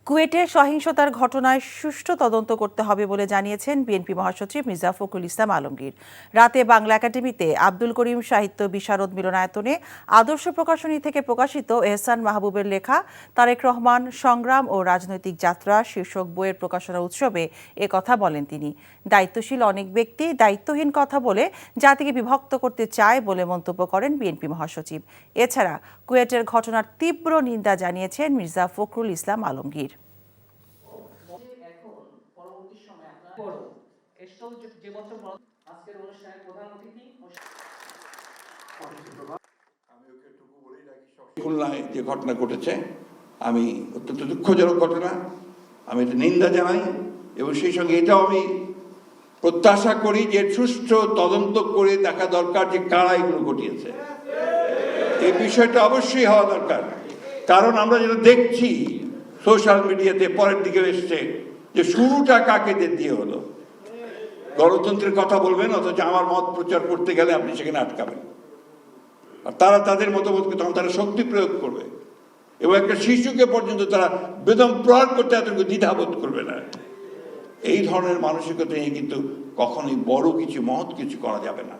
কুয়েটে সহিংসতার ঘটনায় সুষ্ঠু তদন্ত করতে হবে বলে জানিয়েছেন বিএনপি মহাসচিব মির্জা ফখরুল ইসলাম আলমগীর। রাতে বাংলা একাডেমিতে আব্দুল করিম সাহিত্য বিশারদ মিলনায়তনে আদর্শ প্রকাশনী থেকে প্রকাশিত এহসান মাহবুবের লেখা তারেক রহমান সংগ্রাম ও রাজনৈতিক যাত্রা শীর্ষক বইয়ের প্রকাশনা উৎসবে এ কথা বলেন তিনি। দায়িত্বশীল অনেক ব্যক্তি দায়িত্বহীন কথা বলে জাতিকে বিভক্ত করতে চায় বলে মন্তব্য করেন বিএনপি মহাসচিব। এছাড়া কুয়েটের ঘটনার তীব্র নিন্দা জানিয়েছেন মির্জা ফখরুল ইসলাম আলমগীর। খুলনায় যে ঘটনা ঘটেছে আমি অত্যন্ত দুঃখজনক ঘটনা, আমি এটা নিন্দা জানাই এবং সেই সঙ্গে এটাও আমি প্রত্যাশা করি যে সুষ্ঠু তদন্ত করে দেখা দরকার যে কারা এগুলো ঘটিয়েছে। এই বিষয়টা অবশ্যই হওয়া দরকার, কারণ আমরা যেটা দেখছি সোশ্যাল মিডিয়াতে পরের দিকে এসছে যে শুরুটা কাকে দিয়ে হলো। গণতন্ত্রের কথা বলবেন অথচ আমার মত প্রচার করতে গেলে আপনি সেখানে আটকাবেন, আর তারা তাদের মতামতকে তখন তারা শক্তি প্রয়োগ করবে এবং একটা শিশুকে পর্যন্ত তারা বেদম প্রহার করতে এতটুকু দ্বিধাবোধ করবে না। এই ধরনের মানসিকতা নিয়ে কিন্তু কখনোই বড় কিছু মহৎ কিছু করা যাবে না।